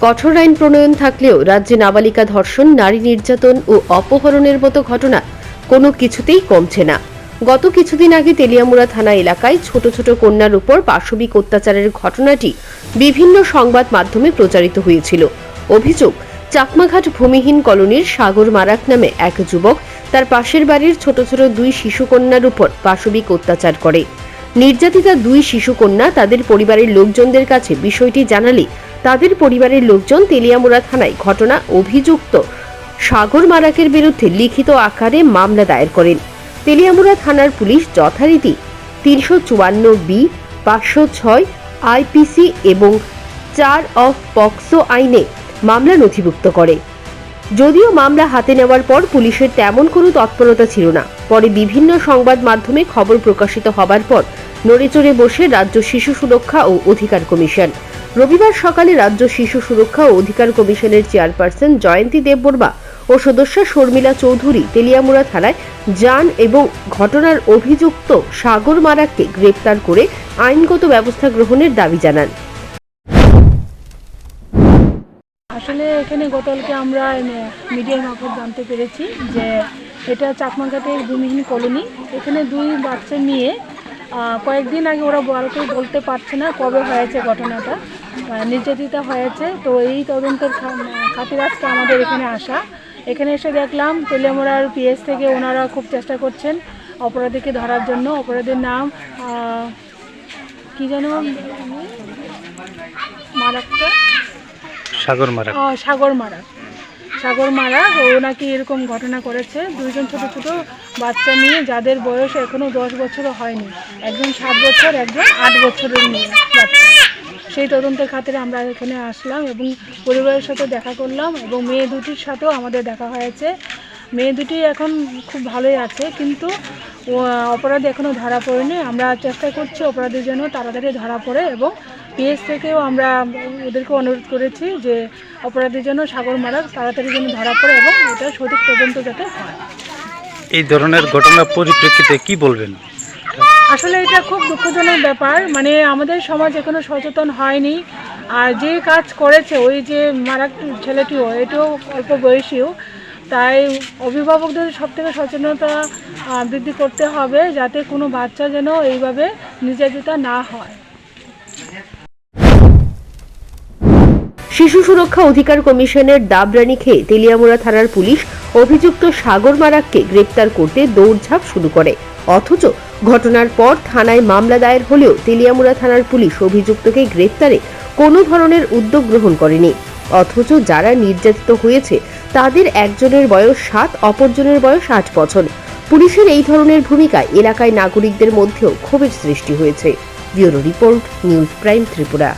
কঠোর আইন প্রণয়ন থাকলেও রাজ্যে নাবালিকা ধর্ষণ, নারী নির্যাতন ও অপহরণের মতো ঘটনা কোনো কিছুতেই কমছে না। গত কিছুদিন আগে তেলিয়ামুড়া থানা এলাকায় ছোট ছোট কন্যার উপর পাশবিক অত্যাচারের ঘটনাটি বিভিন্ন সংবাদ মাধ্যমে প্রচারিত হয়েছিল। অভিযোগ, চাকমাঘাট ভূমিহীন কলোনির সাগর মারাক নামে এক যুবক তার পাশের বাড়ির ছোট ছোট দুই শিশুকন্যার উপর পাশবিক অত্যাচার করে। নির্যাতিতা দুই শিশুকন্যা তাদের পরিবারের লোকজনদের কাছে বিষয়টি জানালে তাদের পরিবারের লোকজন তেলিয়ামুড়া থানায় ঘটনা অভিযুক্ত সাগর মারাকের বিরুদ্ধে লিখিত আকারে মামলা দায়ের করেন। তেলিয়ামুড়া থানার পুলিশ যথারীতি 354B, 506 IPC এবং 4 অফ পক্সো আইনে মামলা নথিভুক্ত করে। যদিও মামলা হাতে নেওয়ার পর পুলিশের তেমন কোনো তৎপরতা ছিল না। পরে বিভিন্ন সংবাদ মাধ্যমে খবর প্রকাশিত হবার পর নড়েচড়ে বসে রাজ্য শিশু সুরক্ষা ও অধিকার কমিশন। রবিবার সকালে রাজ্য শিশু সুরক্ষা ও অধিকার কমিশনের চেয়ারপারসন জয়ন্তী দেববর্মা ও সদস্য শর্মিলা চৌধুরী তেলিয়ামুড়া থানায় যান এবং ঘটনার অভিযুক্ত সাগর মারাককে গ্রেপ্তার করে আইনগত ব্যবস্থা গ্রহণের দাবি জানান। আসলে এখানে গতকালকে আমরা মিডিয়ার মারফত জানতে পেরেছি যে এটা চাকমাঘাটের ভূমিহীন কলোনি। এখানে দুই বাচ্চা নিয়ে কয়েকদিন আগে ওরা বলতে পারছে না কবে হয়েছে ঘটনাটা, নির্যাতিতা হয়েছে। তো এই তদন্তের খাতিরে আজকে আমাদের এখানে আসা। এখানে এসে দেখলাম তেলিয়ামুড়ার পিএস থেকে ওনারা খুব চেষ্টা করছেন অপরাধীকে ধরার জন্য। অপরাধীর নাম কি যেন মারাকটা সাগর মারাক। ও নাকি এরকম ঘটনা করেছে। দুইজন ছোট ছোট বাচ্চা নিয়ে, যাদের বয়স এখনো 10 বছরও হয়নি, একজন 7 বছর, একজন 8 বছরের মেয়ে বাচ্চা। সেই তদন্তের খাতিরে আমরা এখানে আসলাম এবং পরিবারের সাথে দেখা করলাম এবং মেয়ে দুটির সাথেও আমাদের দেখা হয়েছে। মেয়ে দুটি এখন খুব ভালোই আছে, কিন্তু অপরাধী এখনও ধরা পড়েনি। আমরা চেষ্টা করছি অপরাধী যেন তাড়াতাড়ি ধরা পড়ে এবং পিএস থেকেও আমরা ওদেরকে অনুরোধ করেছি যে অপরাধী যেন সাগর মারাক তাড়াতাড়ি যেন ধরা পড়ে এবং এটা সঠিক তদন্ত যাতে হয়। এই ধরনের ঘটনার পরিপ্রেক্ষিতে কি বলবেন? আসলে এটা খুব দুঃখজনক ব্যাপার। মানে আমাদের সমাজ এখনো সচেতন হয়নি। আর যে কাজ করেছে ওই যে মারাক ছেলেটিও, এটাও অল্প বয়সীও। তাই অভিভাবকদের সবথেকে সচেতনতা বৃদ্ধি করতে হবে যাতে কোনো বাচ্চা যেন এইভাবে নির্যাতিত না হয়। শিশু সুরক্ষা অধিকার কমিশনের দাবরানি খেয়ে তেলিয়ামুড়া থানার পুলিশ অভিযুক্ত সাগর মারাককে গ্রেপ্তার করতে দৌড়ঝাঁপ শুরু করে। অথচ ঘটনার পর থানায় মামলা দায়ের হলেও তেলিয়ামুড়া থানার পুলিশ অভিযুক্তকে গ্রেপ্তারে কোনো ধরনের উদ্যোগ গ্রহণ করেনি। অথচ যারা নির্যাতিত হয়েছে তাদের একজনের বয়স 7, অপরজনের বয়স 8 বছর। পুলিশের এই ধরনের ভূমিকায় এলাকায় নাগরিকদের মধ্যেও ক্ষোভের সৃষ্টি হয়েছে। Bureau report, news prime Tripura.